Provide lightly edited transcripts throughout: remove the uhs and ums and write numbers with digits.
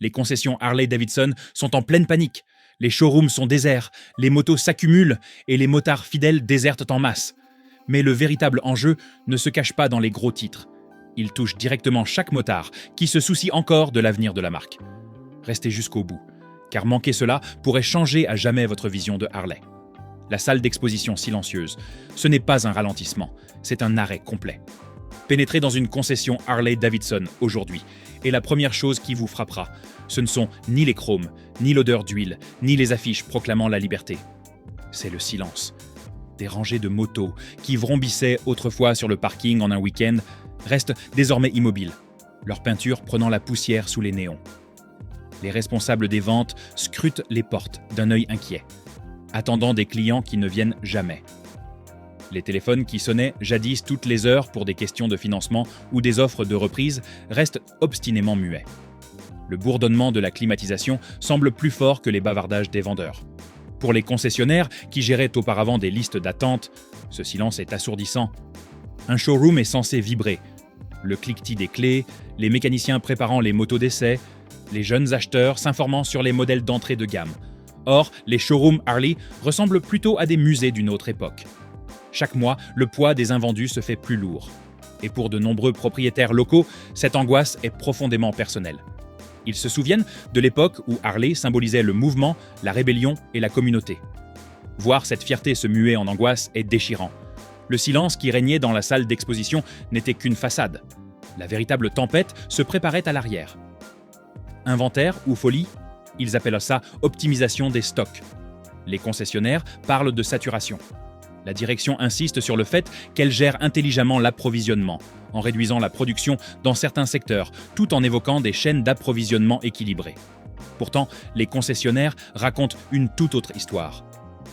Les concessions Harley-Davidson sont en pleine panique. Les showrooms sont déserts, les motos s'accumulent et les motards fidèles désertent en masse. Mais le véritable enjeu ne se cache pas dans les gros titres. Il touche directement chaque motard qui se soucie encore de l'avenir de la marque. Restez jusqu'au bout, car manquer cela pourrait changer à jamais votre vision de Harley. La salle d'exposition silencieuse, ce n'est pas un ralentissement, c'est un arrêt complet. Pénétrez dans une concession Harley-Davidson aujourd'hui, et la première chose qui vous frappera, ce ne sont ni les chromes, ni l'odeur d'huile, ni les affiches proclamant la liberté. C'est le silence. Des rangées de motos qui vrombissaient autrefois sur le parking en un week-end restent désormais immobiles, leur peinture prenant la poussière sous les néons. Les responsables des ventes scrutent les portes d'un œil inquiet, attendant des clients qui ne viennent jamais. Les téléphones qui sonnaient jadis toutes les heures pour des questions de financement ou des offres de reprise restent obstinément muets. Le bourdonnement de la climatisation semble plus fort que les bavardages des vendeurs. Pour les concessionnaires qui géraient auparavant des listes d'attente, ce silence est assourdissant. Un showroom est censé vibrer. Le cliquetis des clés, les mécaniciens préparant les motos d'essai, les jeunes acheteurs s'informant sur les modèles d'entrée de gamme. Or, les showrooms Harley ressemblent plutôt à des musées d'une autre époque. Chaque mois, le poids des invendus se fait plus lourd. Et pour de nombreux propriétaires locaux, cette angoisse est profondément personnelle. Ils se souviennent de l'époque où Harley symbolisait le mouvement, la rébellion et la communauté. Voir cette fierté se muer en angoisse est déchirant. Le silence qui régnait dans la salle d'exposition n'était qu'une façade. La véritable tempête se préparait à l'arrière. Inventaire ou folie, ils appellent ça optimisation des stocks. Les concessionnaires parlent de saturation. La direction insiste sur le fait qu'elle gère intelligemment l'approvisionnement, en réduisant la production dans certains secteurs, tout en évoquant des chaînes d'approvisionnement équilibrées. Pourtant, les concessionnaires racontent une toute autre histoire.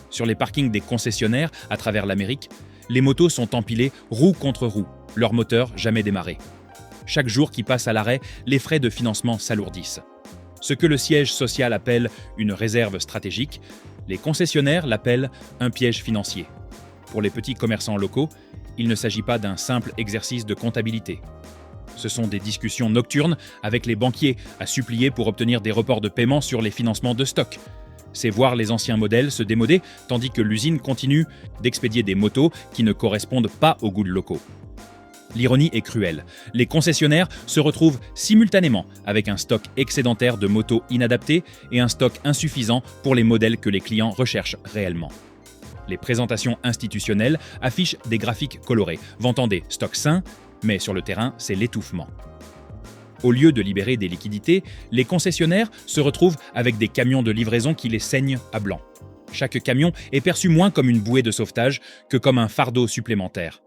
Sur les parkings des concessionnaires à travers l'Amérique, les motos sont empilées roue contre roue, leurs moteurs jamais démarrés. Chaque jour qui passe à l'arrêt, les frais de financement s'alourdissent. Ce que le siège social appelle une réserve stratégique, les concessionnaires l'appellent un piège financier. Pour les petits commerçants locaux, il ne s'agit pas d'un simple exercice de comptabilité. Ce sont des discussions nocturnes avec les banquiers à supplier pour obtenir des reports de paiement sur les financements de stock. C'est voir les anciens modèles se démoder tandis que l'usine continue d'expédier des motos qui ne correspondent pas aux goûts locaux. L'ironie est cruelle. Les concessionnaires se retrouvent simultanément avec un stock excédentaire de motos inadaptées et un stock insuffisant pour les modèles que les clients recherchent réellement. Les présentations institutionnelles affichent des graphiques colorés, vantant des stocks sains, mais sur le terrain, c'est l'étouffement. Au lieu de libérer des liquidités, les concessionnaires se retrouvent avec des camions de livraison qui les saignent à blanc. Chaque camion est perçu moins comme une bouée de sauvetage que comme un fardeau supplémentaire.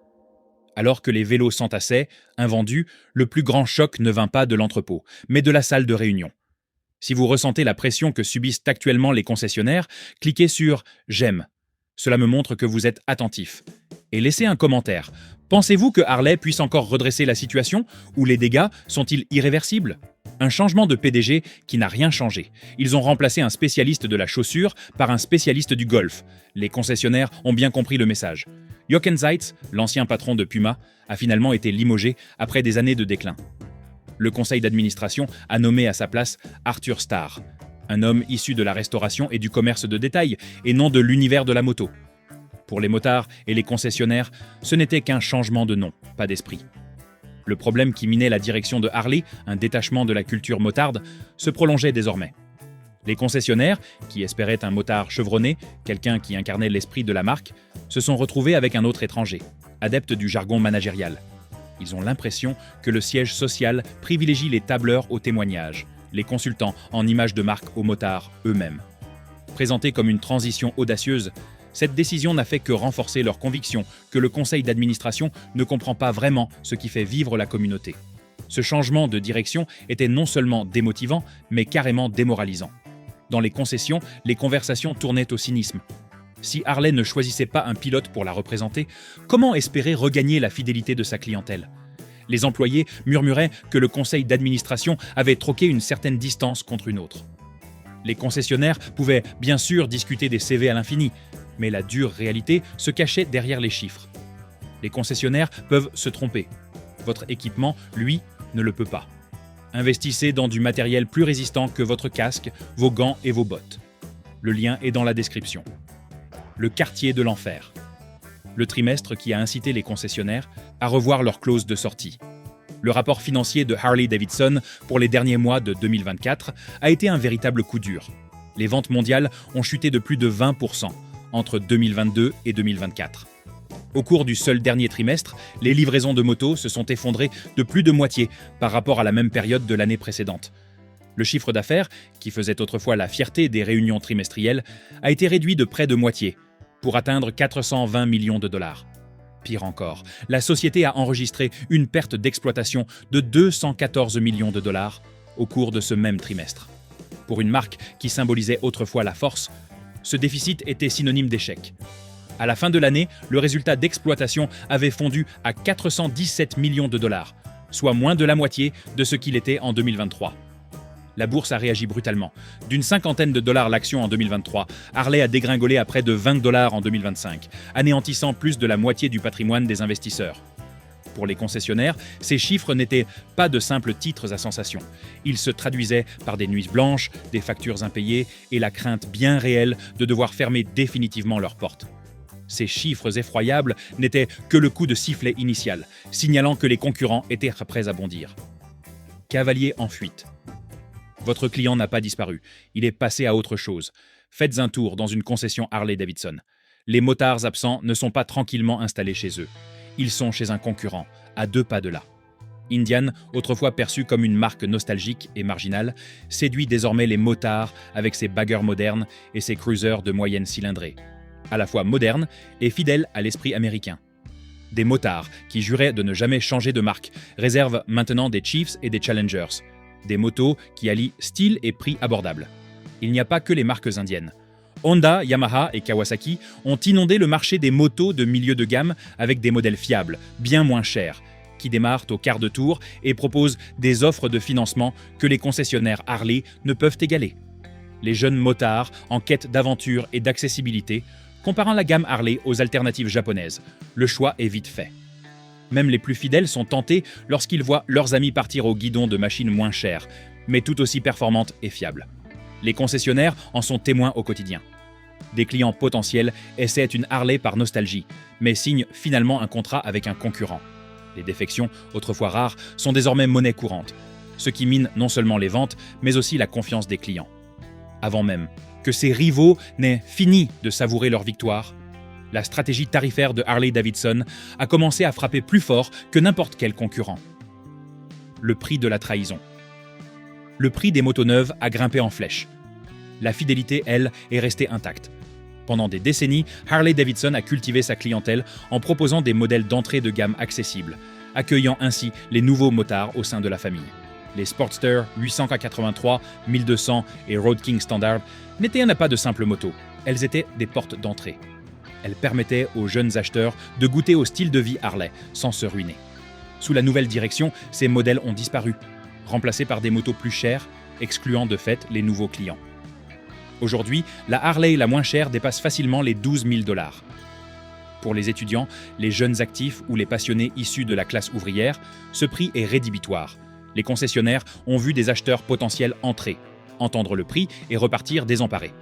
Alors que les vélos s'entassaient, invendus, le plus grand choc ne vint pas de l'entrepôt, mais de la salle de réunion. Si vous ressentez la pression que subissent actuellement les concessionnaires, cliquez sur « J'aime ». Cela me montre que vous êtes attentif. Et laissez un commentaire. Pensez-vous que Harley puisse encore redresser la situation ou les dégâts sont-ils irréversibles? Un changement de PDG qui n'a rien changé. Ils ont remplacé un spécialiste de la chaussure par un spécialiste du golf. Les concessionnaires ont bien compris le message. Jochen Zeitz, l'ancien patron de Puma, a finalement été limogé après des années de déclin. Le conseil d'administration a nommé à sa place Arthur Starr, un homme issu de la restauration et du commerce de détail, et non de l'univers de la moto. Pour les motards et les concessionnaires, ce n'était qu'un changement de nom, pas d'esprit. Le problème qui minait la direction de Harley, un détachement de la culture motarde, se prolongeait désormais. Les concessionnaires, qui espéraient un motard chevronné, quelqu'un qui incarnait l'esprit de la marque, se sont retrouvés avec un autre étranger, adepte du jargon managérial. Ils ont l'impression que le siège social privilégie les tableurs au témoignage, les consultants en images de marque aux motards eux-mêmes. Présentée comme une transition audacieuse, cette décision n'a fait que renforcer leur conviction que le conseil d'administration ne comprend pas vraiment ce qui fait vivre la communauté. Ce changement de direction était non seulement démotivant, mais carrément démoralisant. Dans les concessions, les conversations tournaient au cynisme. Si Harley ne choisissait pas un pilote pour la représenter, comment espérer regagner la fidélité de sa clientèle ? Les employés murmuraient que le conseil d'administration avait troqué une certaine distance contre une autre. Les concessionnaires pouvaient bien sûr discuter des CV à l'infini, mais la dure réalité se cachait derrière les chiffres. Les concessionnaires peuvent se tromper. Votre équipement, lui, ne le peut pas. Investissez dans du matériel plus résistant que votre casque, vos gants et vos bottes. Le lien est dans la description. Le quartier de l'enfer. Le trimestre qui a incité les concessionnaires à revoir leurs clauses de sortie. Le rapport financier de Harley-Davidson pour les derniers mois de 2024 a été un véritable coup dur. Les ventes mondiales ont chuté de plus de 20% entre 2022 et 2024. Au cours du seul dernier trimestre, les livraisons de motos se sont effondrées de plus de moitié par rapport à la même période de l'année précédente. Le chiffre d'affaires, qui faisait autrefois la fierté des réunions trimestrielles, a été réduit de près de moitié, pour atteindre 420 millions de dollars. Pire encore, la société a enregistré une perte d'exploitation de 214 millions de dollars au cours de ce même trimestre. Pour une marque qui symbolisait autrefois la force, ce déficit était synonyme d'échec. À la fin de l'année, le résultat d'exploitation avait fondu à 417 millions de dollars, soit moins de la moitié de ce qu'il était en 2023. La bourse a réagi brutalement. D'une cinquantaine de dollars l'action en 2023, Harley a dégringolé à près de 20 dollars en 2025, anéantissant plus de la moitié du patrimoine des investisseurs. Pour les concessionnaires, ces chiffres n'étaient pas de simples titres à sensation. Ils se traduisaient par des nuits blanches, des factures impayées et la crainte bien réelle de devoir fermer définitivement leurs portes. Ces chiffres effroyables n'étaient que le coup de sifflet initial, signalant que les concurrents étaient prêts à bondir. Cavalier en fuite. Votre client n'a pas disparu, il est passé à autre chose. Faites un tour dans une concession Harley-Davidson. Les motards absents ne sont pas tranquillement installés chez eux. Ils sont chez un concurrent, à 2 pas de là. Indian, autrefois perçu comme une marque nostalgique et marginale, séduit désormais les motards avec ses baggers modernes et ses cruisers de moyenne cylindrée. À la fois modernes et fidèles à l'esprit américain. Des motards qui juraient de ne jamais changer de marque réservent maintenant des Chiefs et des Challengers. Des motos qui allient style et prix abordable. Il n'y a pas que les marques indiennes. Honda, Yamaha et Kawasaki ont inondé le marché des motos de milieu de gamme avec des modèles fiables, bien moins chers, qui démarrent au quart de tour et proposent des offres de financement que les concessionnaires Harley ne peuvent égaler. Les jeunes motards en quête d'aventure et d'accessibilité, comparant la gamme Harley aux alternatives japonaises, le choix est vite fait. Même les plus fidèles sont tentés lorsqu'ils voient leurs amis partir au guidon de machines moins chères, mais tout aussi performantes et fiables. Les concessionnaires en sont témoins au quotidien. Des clients potentiels essaient une Harley par nostalgie, mais signent finalement un contrat avec un concurrent. Les défections, autrefois rares, sont désormais monnaie courante, ce qui mine non seulement les ventes, mais aussi la confiance des clients. Avant même que ces rivaux n'aient fini de savourer leur victoire, la stratégie tarifaire de Harley-Davidson a commencé à frapper plus fort que n'importe quel concurrent. Le prix de la trahison. Le prix des motos neuves a grimpé en flèche. La fidélité, elle, est restée intacte. Pendant des décennies, Harley-Davidson a cultivé sa clientèle en proposant des modèles d'entrée de gamme accessibles, accueillant ainsi les nouveaux motards au sein de la famille. Les Sportster 883, 1200 et Road King Standard n'étaient pas de simples motos, elles étaient des portes d'entrée. Elles permettaient aux jeunes acheteurs de goûter au style de vie Harley sans se ruiner. Sous la nouvelle direction, ces modèles ont disparu, remplacés par des motos plus chères, excluant de fait les nouveaux clients. Aujourd'hui, la Harley la moins chère dépasse facilement les 12 000 dollars. Pour les étudiants, les jeunes actifs ou les passionnés issus de la classe ouvrière, ce prix est rédhibitoire. Les concessionnaires ont vu des acheteurs potentiels entrer, entendre le prix et repartir désemparés.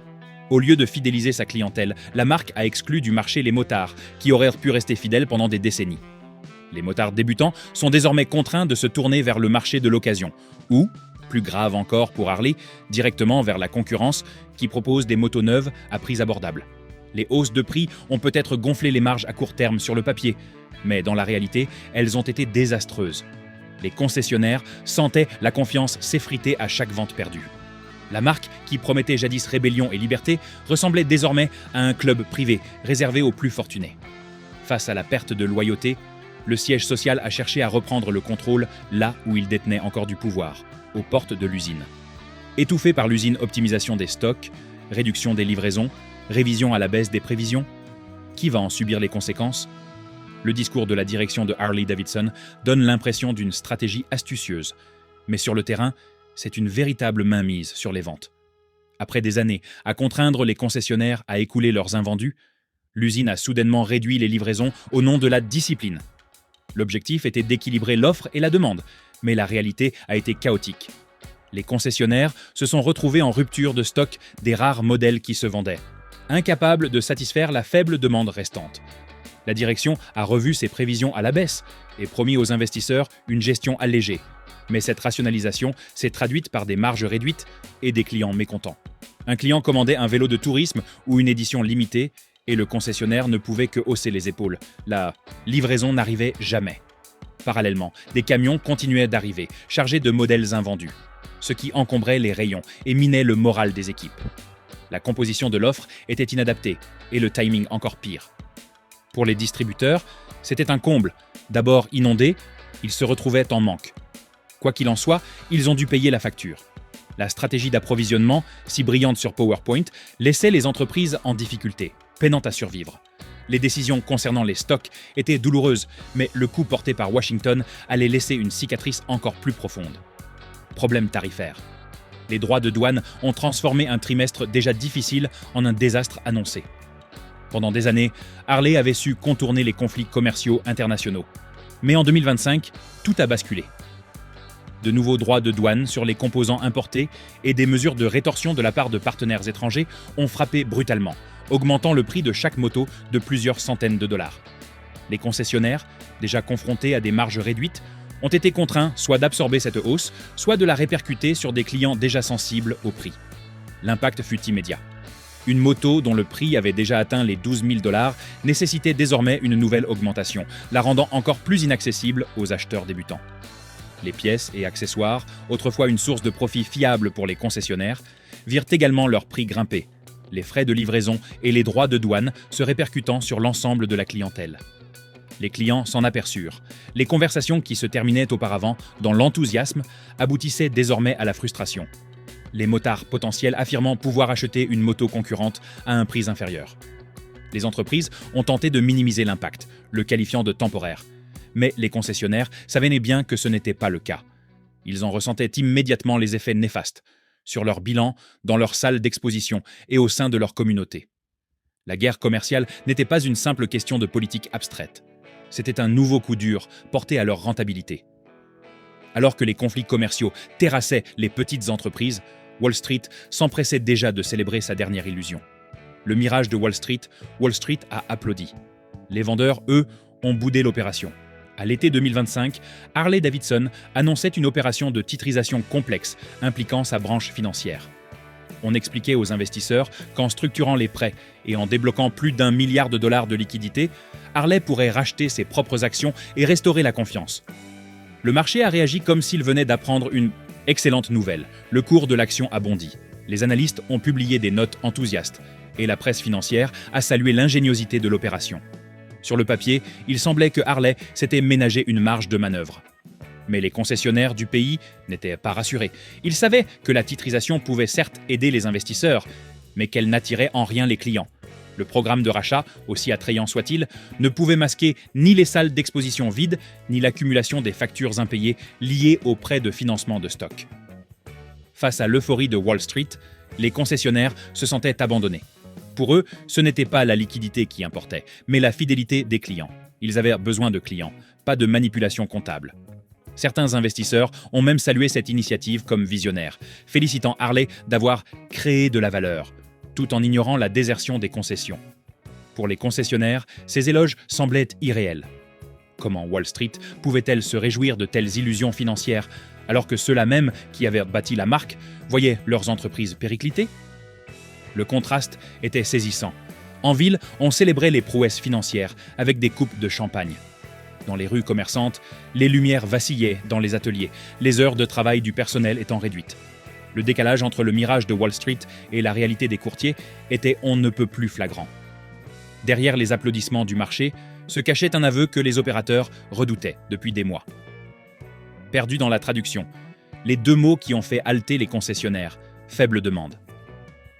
Au lieu de fidéliser sa clientèle, la marque a exclu du marché les motards, qui auraient pu rester fidèles pendant des décennies. Les motards débutants sont désormais contraints de se tourner vers le marché de l'occasion, ou, plus grave encore pour Harley, directement vers la concurrence qui propose des motos neuves à prix abordables. Les hausses de prix ont peut-être gonflé les marges à court terme sur le papier, mais dans la réalité, elles ont été désastreuses. Les concessionnaires sentaient la confiance s'effriter à chaque vente perdue. La marque, qui promettait jadis rébellion et liberté, ressemblait désormais à un club privé réservé aux plus fortunés. Face à la perte de loyauté, le siège social a cherché à reprendre le contrôle là où il détenait encore du pouvoir, aux portes de l'usine. Étouffé par l'usine optimisation des stocks, réduction des livraisons, révision à la baisse des prévisions, qui va en subir les conséquences ? Le discours de la direction de Harley-Davidson donne l'impression d'une stratégie astucieuse, mais sur le terrain, c'est une véritable mainmise sur les ventes. Après des années à contraindre les concessionnaires à écouler leurs invendus, l'usine a soudainement réduit les livraisons au nom de la discipline. L'objectif était d'équilibrer l'offre et la demande, Mais la réalité a été chaotique. Les concessionnaires se sont retrouvés en rupture de stock des rares modèles qui se vendaient, incapables de satisfaire la faible demande restante. La direction a revu ses prévisions à la baisse et promis aux investisseurs une gestion allégée. Mais cette rationalisation s'est traduite par des marges réduites et des clients mécontents. Un client commandait un vélo de tourisme ou une édition limitée et le concessionnaire ne pouvait que hausser les épaules. La livraison n'arrivait jamais. Parallèlement, des camions continuaient d'arriver, chargés de modèles invendus, ce qui encombrait les rayons et minait le moral des équipes. La composition de l'offre était inadaptée et le timing encore pire. Pour les distributeurs, c'était un comble. D'abord inondés, ils se retrouvaient en manque. Quoi qu'il en soit, ils ont dû payer la facture. La stratégie d'approvisionnement, si brillante sur PowerPoint, laissait les entreprises en difficulté, peinant à survivre. Les décisions concernant les stocks étaient douloureuses, mais le coup porté par Washington allait laisser une cicatrice encore plus profonde. Problème tarifaire. Les droits de douane ont transformé un trimestre déjà difficile en un désastre annoncé. Pendant des années, Harley avait su contourner les conflits commerciaux internationaux. Mais en 2025, tout a basculé. De nouveaux droits de douane sur les composants importés et des mesures de rétorsion de la part de partenaires étrangers ont frappé brutalement, augmentant le prix de chaque moto de plusieurs centaines de dollars. Les concessionnaires, déjà confrontés à des marges réduites, ont été contraints soit d'absorber cette hausse, soit de la répercuter sur des clients déjà sensibles au prix. L'impact fut immédiat. Une moto dont le prix avait déjà atteint les 12 000 $ nécessitait désormais une nouvelle augmentation, la rendant encore plus inaccessible aux acheteurs débutants. Les pièces et accessoires, autrefois une source de profit fiable pour les concessionnaires, virent également leur prix grimper, les frais de livraison et les droits de douane se répercutant sur l'ensemble de la clientèle. Les clients s'en aperçurent. Les conversations qui se terminaient auparavant dans l'enthousiasme aboutissaient désormais à la frustration. Les motards potentiels affirmant pouvoir acheter une moto concurrente à un prix inférieur. Les entreprises ont tenté de minimiser l'impact, le qualifiant de temporaire. Mais les concessionnaires savaient bien que ce n'était pas le cas. Ils en ressentaient immédiatement les effets néfastes, sur leur bilan, dans leurs salles d'exposition et au sein de leur communauté. La guerre commerciale n'était pas une simple question de politique abstraite. C'était un nouveau coup dur porté à leur rentabilité. Alors que les conflits commerciaux terrassaient les petites entreprises, Wall Street s'empressait déjà de célébrer sa dernière illusion. Le mirage de Wall Street a applaudi. Les vendeurs, eux, ont boudé l'opération. À l'été 2025, Harley-Davidson annonçait une opération de titrisation complexe impliquant sa branche financière. On expliquait aux investisseurs qu'en structurant les prêts et en débloquant plus d'1 milliard de dollars de liquidités, Harley pourrait racheter ses propres actions et restaurer la confiance. Le marché a réagi comme s'il venait d'apprendre une excellente nouvelle. Le cours de l'action a bondi. Les analystes ont publié des notes enthousiastes et la presse financière a salué l'ingéniosité de l'opération. Sur le papier, il semblait que Harley s'était ménagé une marge de manœuvre. Mais les concessionnaires du pays n'étaient pas rassurés. Ils savaient que la titrisation pouvait certes aider les investisseurs, mais qu'elle n'attirait en rien les clients. Le programme de rachat, aussi attrayant soit-il, ne pouvait masquer ni les salles d'exposition vides, ni l'accumulation des factures impayées liées aux prêts de financement de stock. Face à l'euphorie de Wall Street, les concessionnaires se sentaient abandonnés. Pour eux, ce n'était pas la liquidité qui importait, mais la fidélité des clients. Ils avaient besoin de clients, pas de manipulation comptable. Certains investisseurs ont même salué cette initiative comme visionnaire, félicitant Harley d'avoir créé de la valeur, tout en ignorant la désertion des concessions. Pour les concessionnaires, ces éloges semblaient irréels. Comment Wall Street pouvait-elle se réjouir de telles illusions financières, alors que ceux-là même qui avaient bâti la marque voyaient leurs entreprises péricliter ? Le contraste était saisissant. En ville, on célébrait les prouesses financières avec des coupes de champagne. Dans les rues commerçantes, les lumières vacillaient dans les ateliers, les heures de travail du personnel étant réduites. Le décalage entre le mirage de Wall Street et la réalité des courtiers était on ne peut plus flagrant. Derrière les applaudissements du marché se cachait un aveu que les opérateurs redoutaient depuis des mois. Perdu dans la traduction, les deux mots qui ont fait halter les concessionnaires, faible demande.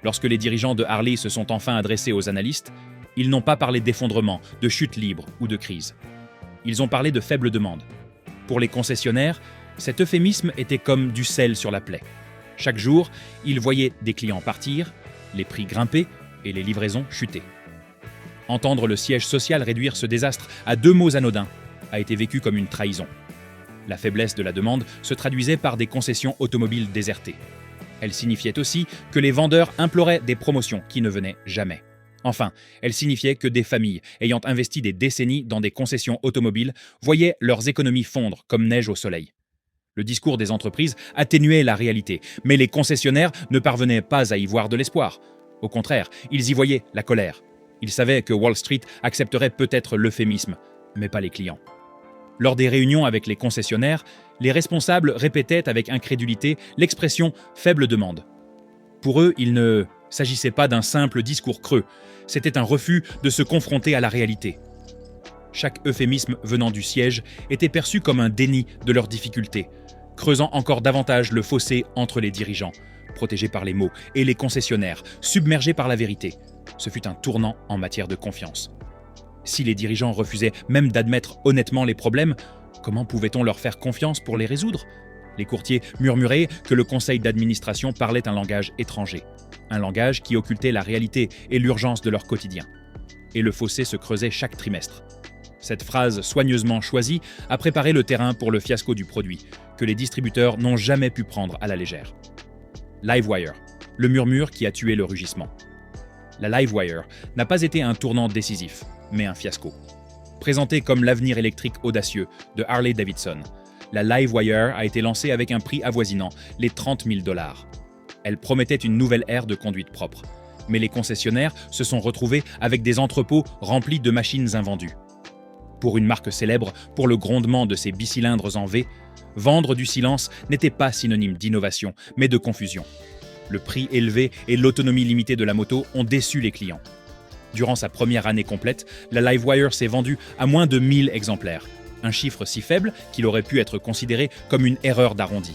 Lorsque les dirigeants de Harley se sont enfin adressés aux analystes, ils n'ont pas parlé d'effondrement, de chute libre ou de crise. Ils ont parlé de faible demande. Pour les concessionnaires, cet euphémisme était comme du sel sur la plaie. Chaque jour, ils voyaient des clients partir, les prix grimper et les livraisons chuter. Entendre le siège social réduire ce désastre à deux mots anodins a été vécu comme une trahison. La faiblesse de la demande se traduisait par des concessions automobiles désertées. Elle signifiait aussi que les vendeurs imploraient des promotions qui ne venaient jamais. Enfin, elle signifiait que des familles ayant investi des décennies dans des concessions automobiles voyaient leurs économies fondre comme neige au soleil. Le discours des entreprises atténuait la réalité, mais les concessionnaires ne parvenaient pas à y voir de l'espoir. Au contraire, ils y voyaient la colère. Ils savaient que Wall Street accepterait peut-être l'euphémisme, mais pas les clients. Lors des réunions avec les concessionnaires, les responsables répétaient avec incrédulité l'expression « faible demande ». Pour eux, il ne s'agissait pas d'un simple discours creux, c'était un refus de se confronter à la réalité. Chaque euphémisme venant du siège était perçu comme un déni de leurs difficultés, creusant encore davantage le fossé entre les dirigeants, protégés par les mots, et les concessionnaires, submergés par la vérité. Ce fut un tournant en matière de confiance. Si les dirigeants refusaient même d'admettre honnêtement les problèmes, comment pouvait-on leur faire confiance pour les résoudre ? Les courtiers murmuraient que le conseil d'administration parlait un langage étranger, un langage qui occultait la réalité et l'urgence de leur quotidien. Et le fossé se creusait chaque trimestre. Cette phrase soigneusement choisie a préparé le terrain pour le fiasco du produit, que les distributeurs n'ont jamais pu prendre à la légère. Livewire, le murmure qui a tué le rugissement. La Livewire n'a pas été un tournant décisif, mais un fiasco. Présentée comme l'avenir électrique audacieux de Harley-Davidson, la Livewire a été lancée avec un prix avoisinant les $30 000. Elle promettait une nouvelle ère de conduite propre. Mais les concessionnaires se sont retrouvés avec des entrepôts remplis de machines invendues. Pour une marque célèbre pour le grondement de ses bicylindres en V, vendre du silence n'était pas synonyme d'innovation, mais de confusion. Le prix élevé et l'autonomie limitée de la moto ont déçu les clients. Durant sa première année complète, la Livewire s'est vendue à moins de 1000 exemplaires. Un chiffre si faible qu'il aurait pu être considéré comme une erreur d'arrondi.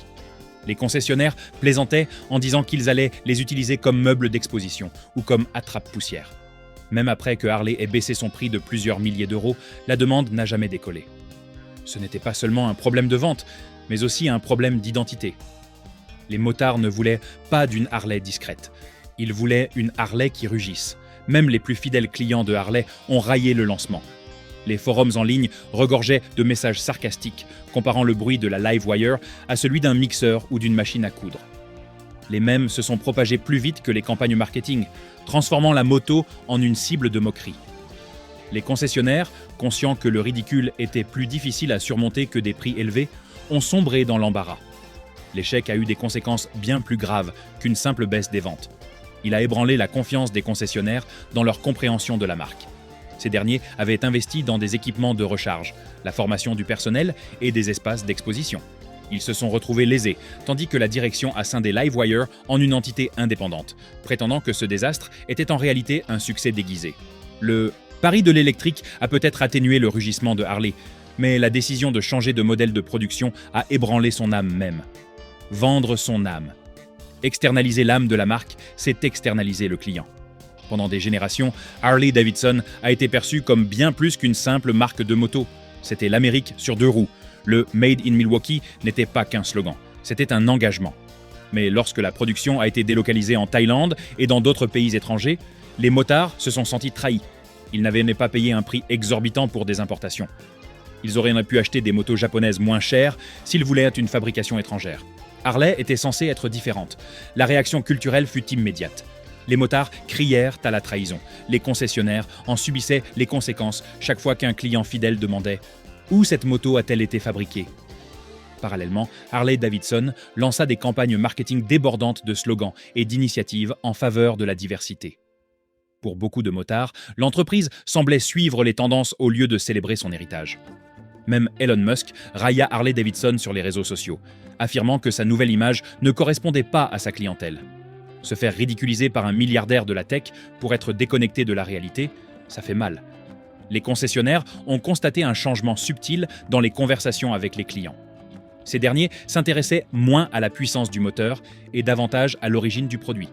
Les concessionnaires plaisantaient en disant qu'ils allaient les utiliser comme meubles d'exposition ou comme attrape-poussière. Même après que Harley ait baissé son prix de plusieurs milliers d'euros, la demande n'a jamais décollé. Ce n'était pas seulement un problème de vente, mais aussi un problème d'identité. Les motards ne voulaient pas d'une Harley discrète. Ils voulaient une Harley qui rugisse. Même les plus fidèles clients de Harley ont raillé le lancement. Les forums en ligne regorgeaient de messages sarcastiques, comparant le bruit de la Livewire à celui d'un mixeur ou d'une machine à coudre. Les mèmes se sont propagés plus vite que les campagnes marketing, transformant la moto en une cible de moquerie. Les concessionnaires, conscients que le ridicule était plus difficile à surmonter que des prix élevés, ont sombré dans l'embarras. L'échec a eu des conséquences bien plus graves qu'une simple baisse des ventes. Il a ébranlé la confiance des concessionnaires dans leur compréhension de la marque. Ces derniers avaient investi dans des équipements de recharge, la formation du personnel et des espaces d'exposition. Ils se sont retrouvés lésés, tandis que la direction a scindé Livewire en une entité indépendante, prétendant que ce désastre était en réalité un succès déguisé. Le pari de l'électrique a peut-être atténué le rugissement de Harley, mais la décision de changer de modèle de production a ébranlé son âme même. Vendre son âme. Externaliser l'âme de la marque, c'est externaliser le client. Pendant des générations, Harley-Davidson a été perçue comme bien plus qu'une simple marque de moto. C'était l'Amérique sur deux roues. Le « Made in Milwaukee » n'était pas qu'un slogan, c'était un engagement. Mais lorsque la production a été délocalisée en Thaïlande et dans d'autres pays étrangers, les motards se sont sentis trahis. Ils n'avaient pas payé un prix exorbitant pour des importations. Ils auraient pu acheter des motos japonaises moins chères s'ils voulaient une fabrication étrangère. Harley était censée être différente. La réaction culturelle fut immédiate. Les motards crièrent à la trahison. Les concessionnaires en subissaient les conséquences chaque fois qu'un client fidèle demandait « Où cette moto a-t-elle été fabriquée ?» Parallèlement, Harley-Davidson lança des campagnes marketing débordantes de slogans et d'initiatives en faveur de la diversité. Pour beaucoup de motards, l'entreprise semblait suivre les tendances au lieu de célébrer son héritage. Même Elon Musk railla Harley-Davidson sur les réseaux sociaux, affirmant que sa nouvelle image ne correspondait pas à sa clientèle. Se faire ridiculiser par un milliardaire de la tech pour être déconnecté de la réalité, ça fait mal. Les concessionnaires ont constaté un changement subtil dans les conversations avec les clients. Ces derniers s'intéressaient moins à la puissance du moteur et davantage à l'origine du produit.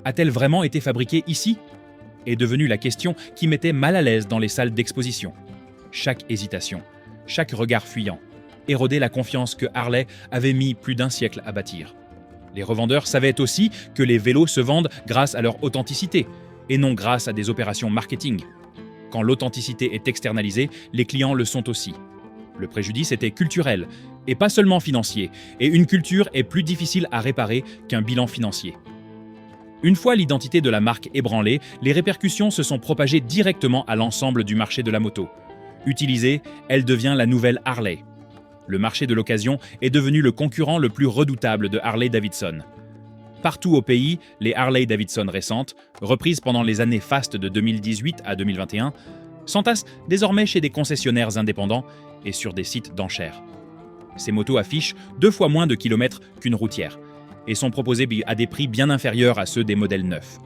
A-t-elle vraiment été fabriquée ici ? Est devenue la question qui mettait mal à l'aise dans les salles d'exposition. Chaque hésitation, chaque regard fuyant, érodait la confiance que Harley avait mis plus d'un siècle à bâtir. Les revendeurs savaient aussi que les vélos se vendent grâce à leur authenticité, et non grâce à des opérations marketing. Quand l'authenticité est externalisée, les clients le sont aussi. Le préjudice était culturel, et pas seulement financier, et une culture est plus difficile à réparer qu'un bilan financier. Une fois l'identité de la marque ébranlée, les répercussions se sont propagées directement à l'ensemble du marché de la moto. Utilisée, elle devient la nouvelle Harley. Le marché de l'occasion est devenu le concurrent le plus redoutable de Harley-Davidson. Partout au pays, les Harley-Davidson récentes, reprises pendant les années fastes de 2018 à 2021, s'entassent désormais chez des concessionnaires indépendants et sur des sites d'enchères. Ces motos affichent 2 fois moins de kilomètres qu'une routière et sont proposées à des prix bien inférieurs à ceux des modèles neufs.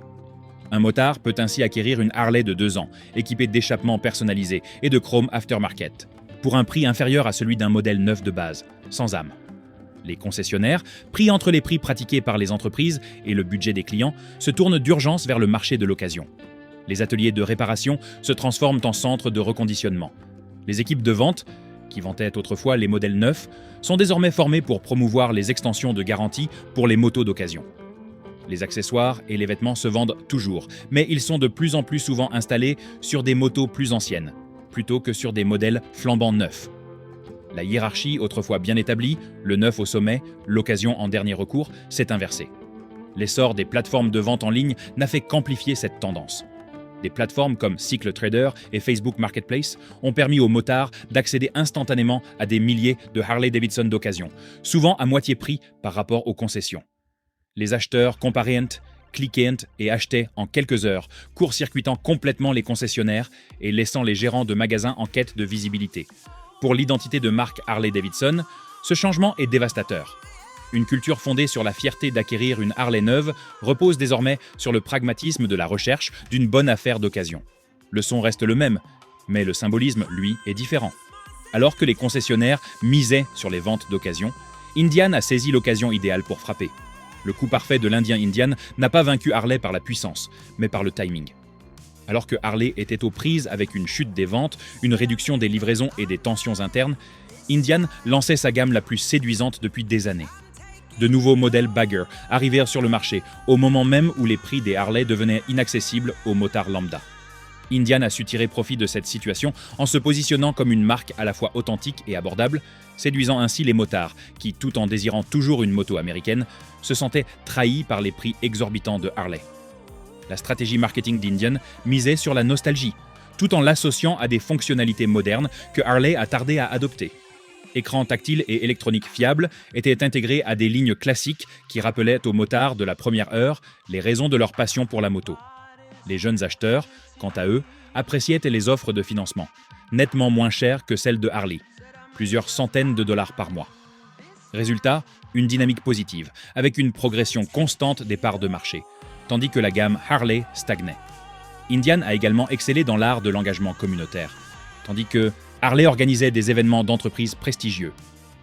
Un motard peut ainsi acquérir une Harley de 2 ans, équipée d'échappements personnalisés et de chrome aftermarket, pour un prix inférieur à celui d'un modèle neuf de base, sans âme. Les concessionnaires, pris entre les prix pratiqués par les entreprises et le budget des clients, se tournent d'urgence vers le marché de l'occasion. Les ateliers de réparation se transforment en centres de reconditionnement. Les équipes de vente, qui vantaient autrefois les modèles neufs, sont désormais formées pour promouvoir les extensions de garantie pour les motos d'occasion. Les accessoires et les vêtements se vendent toujours, mais ils sont de plus en plus souvent installés sur des motos plus anciennes, plutôt que sur des modèles flambant neufs. La hiérarchie, autrefois bien établie, le neuf au sommet, l'occasion en dernier recours, s'est inversée. L'essor des plateformes de vente en ligne n'a fait qu'amplifier cette tendance. Des plateformes comme Cycle Trader et Facebook Marketplace ont permis aux motards d'accéder instantanément à des milliers de Harley-Davidson d'occasion, souvent à moitié prix par rapport aux concessions. Les acheteurs comparaient, cliquaient et achetaient en quelques heures, court-circuitant complètement les concessionnaires et laissant les gérants de magasins en quête de visibilité. Pour l'identité de marque Harley-Davidson, ce changement est dévastateur. Une culture fondée sur la fierté d'acquérir une Harley neuve repose désormais sur le pragmatisme de la recherche d'une bonne affaire d'occasion. Le son reste le même, mais le symbolisme, lui, est différent. Alors que les concessionnaires misaient sur les ventes d'occasion, Indian a saisi l'occasion idéale pour frapper. Le coup parfait de l'Indien Indian n'a pas vaincu Harley par la puissance, mais par le timing. Alors que Harley était aux prises avec une chute des ventes, une réduction des livraisons et des tensions internes, Indian lançait sa gamme la plus séduisante depuis des années. De nouveaux modèles Bagger arrivèrent sur le marché au moment même où les prix des Harley devenaient inaccessibles aux motards lambda. Indian a su tirer profit de cette situation en se positionnant comme une marque à la fois authentique et abordable, séduisant ainsi les motards qui, tout en désirant toujours une moto américaine, se sentaient trahis par les prix exorbitants de Harley. La stratégie marketing d'Indian misait sur la nostalgie, tout en l'associant à des fonctionnalités modernes que Harley a tardé à adopter. Écrans tactiles et électroniques fiables étaient intégrés à des lignes classiques qui rappelaient aux motards de la première heure les raisons de leur passion pour la moto. Les jeunes acheteurs, quant à eux, appréciaient les offres de financement, nettement moins chères que celles de Harley, plusieurs centaines de dollars par mois. Résultat, une dynamique positive, avec une progression constante des parts de marché, tandis que la gamme Harley stagnait. Indian a également excellé dans l'art de l'engagement communautaire, tandis que Harley organisait des événements d'entreprises prestigieux.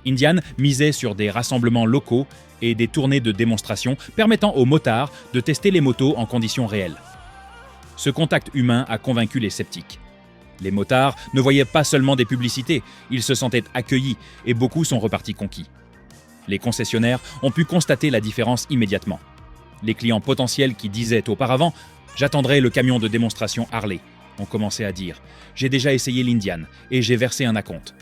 Indian misait sur des rassemblements locaux et des tournées de démonstration permettant aux motards de tester les motos en conditions réelles. Ce contact humain a convaincu les sceptiques. Les motards ne voyaient pas seulement des publicités, ils se sentaient accueillis et beaucoup sont repartis conquis. Les concessionnaires ont pu constater la différence immédiatement. Les clients potentiels qui disaient auparavant « J'attendrai le camion de démonstration Harley », ont commencé à dire « J'ai déjà essayé l'Indian et j'ai versé un acompte ».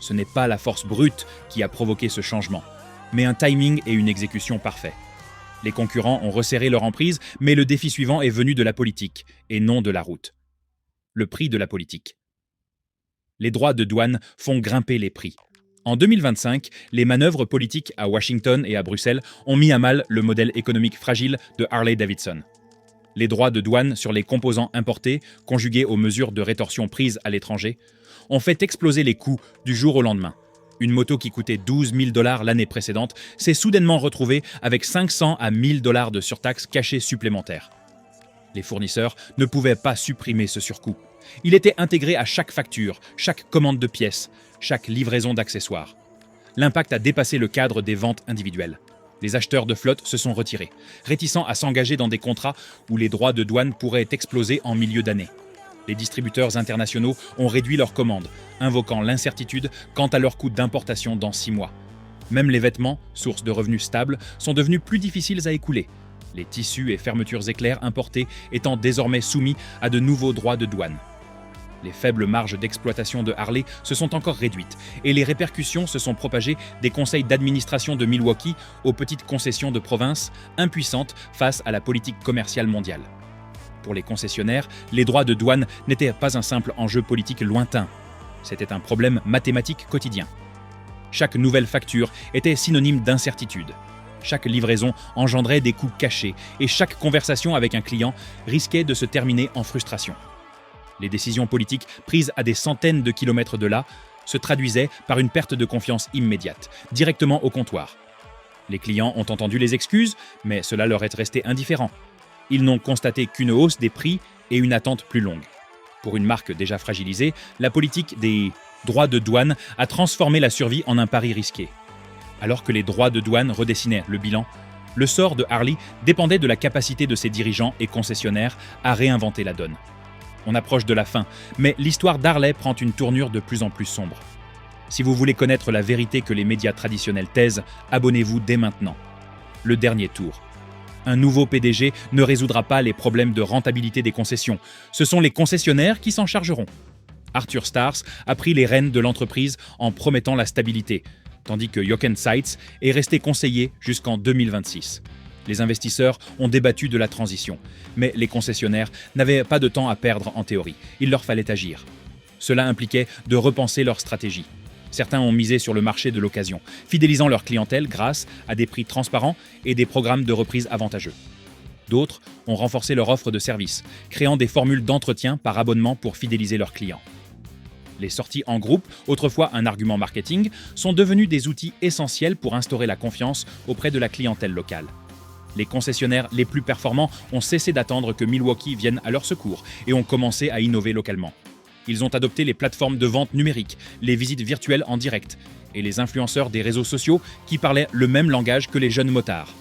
Ce n'est pas la force brute qui a provoqué ce changement, mais un timing et une exécution parfaits. Les concurrents ont resserré leur emprise, mais le défi suivant est venu de la politique et non de la route. Le prix de la politique. Les droits de douane font grimper les prix. En 2025, les manœuvres politiques à Washington et à Bruxelles ont mis à mal le modèle économique fragile de Harley-Davidson. Les droits de douane sur les composants importés, conjugués aux mesures de rétorsion prises à l'étranger, ont fait exploser les coûts du jour au lendemain. Une moto qui coûtait 12 000 $ l'année précédente s'est soudainement retrouvée avec 500 à 1 000 $ de surtaxes cachées supplémentaires. Les fournisseurs ne pouvaient pas supprimer ce surcoût. Il était intégré à chaque facture, chaque commande de pièces, chaque livraison d'accessoires. L'impact a dépassé le cadre des ventes individuelles. Les acheteurs de flotte se sont retirés, réticents à s'engager dans des contrats où les droits de douane pourraient exploser en milieu d'année. Les distributeurs internationaux ont réduit leurs commandes, invoquant l'incertitude quant à leur coût d'importation dans 6 mois. Même les vêtements, source de revenus stables, sont devenus plus difficiles à écouler. Les tissus et fermetures éclairs importés étant désormais soumis à de nouveaux droits de douane. Les faibles marges d'exploitation de Harley se sont encore réduites et les répercussions se sont propagées des conseils d'administration de Milwaukee aux petites concessions de province, impuissantes face à la politique commerciale mondiale. Pour les concessionnaires, les droits de douane n'étaient pas un simple enjeu politique lointain. C'était un problème mathématique quotidien. Chaque nouvelle facture était synonyme d'incertitude. Chaque livraison engendrait des coûts cachés et chaque conversation avec un client risquait de se terminer en frustration. Les décisions politiques prises à des centaines de kilomètres de là se traduisaient par une perte de confiance immédiate, directement au comptoir. Les clients ont entendu les excuses, mais cela leur est resté indifférent. Ils n'ont constaté qu'une hausse des prix et une attente plus longue. Pour une marque déjà fragilisée, la politique des droits de douane a transformé la survie en un pari risqué. Alors que les droits de douane redessinaient le bilan, le sort de Harley dépendait de la capacité de ses dirigeants et concessionnaires à réinventer la donne. On approche de la fin, mais l'histoire d'Harley prend une tournure de plus en plus sombre. Si vous voulez connaître la vérité que les médias traditionnels taisent, abonnez-vous dès maintenant. Le dernier tour. Un nouveau PDG ne résoudra pas les problèmes de rentabilité des concessions. Ce sont les concessionnaires qui s'en chargeront. Arthur Stars a pris les rênes de l'entreprise en promettant la stabilité, tandis que Jochen Seitz est resté conseiller jusqu'en 2026. Les investisseurs ont débattu de la transition, mais les concessionnaires n'avaient pas de temps à perdre en théorie. Il leur fallait agir. Cela impliquait de repenser leur stratégie. Certains ont misé sur le marché de l'occasion, fidélisant leur clientèle grâce à des prix transparents et des programmes de reprise avantageux. D'autres ont renforcé leur offre de services, créant des formules d'entretien par abonnement pour fidéliser leurs clients. Les sorties en groupe, autrefois un argument marketing, sont devenues des outils essentiels pour instaurer la confiance auprès de la clientèle locale. Les concessionnaires les plus performants ont cessé d'attendre que Milwaukee vienne à leur secours et ont commencé à innover localement. Ils ont adopté les plateformes de vente numériques, les visites virtuelles en direct et les influenceurs des réseaux sociaux qui parlaient le même langage que les jeunes motards.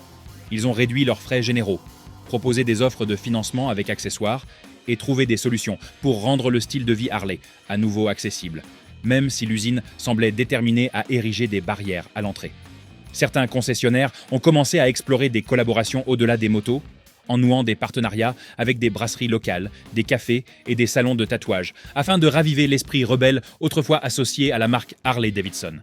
Ils ont réduit leurs frais généraux, proposé des offres de financement avec accessoires et trouvé des solutions pour rendre le style de vie Harley à nouveau accessible, même si l'usine semblait déterminée à ériger des barrières à l'entrée. Certains concessionnaires ont commencé à explorer des collaborations au-delà des motos, en nouant des partenariats avec des brasseries locales, des cafés et des salons de tatouage, afin de raviver l'esprit rebelle autrefois associé à la marque Harley-Davidson.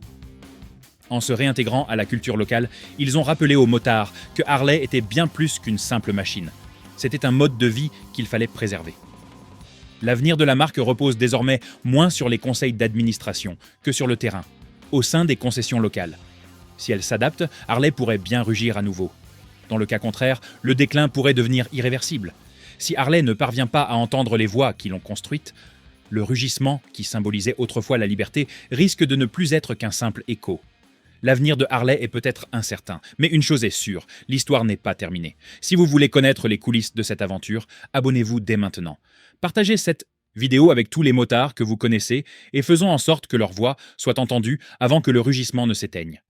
En se réintégrant à la culture locale, ils ont rappelé aux motards que Harley était bien plus qu'une simple machine. C'était un mode de vie qu'il fallait préserver. L'avenir de la marque repose désormais moins sur les conseils d'administration que sur le terrain, au sein des concessions locales. Si elle s'adapte, Harley pourrait bien rugir à nouveau. Dans le cas contraire, le déclin pourrait devenir irréversible. Si Harley ne parvient pas à entendre les voix qui l'ont construite, le rugissement, qui symbolisait autrefois la liberté, risque de ne plus être qu'un simple écho. L'avenir de Harley est peut-être incertain, mais une chose est sûre, l'histoire n'est pas terminée. Si vous voulez connaître les coulisses de cette aventure, abonnez-vous dès maintenant. Partagez cette vidéo avec tous les motards que vous connaissez et faisons en sorte que leur voix soit entendue avant que le rugissement ne s'éteigne.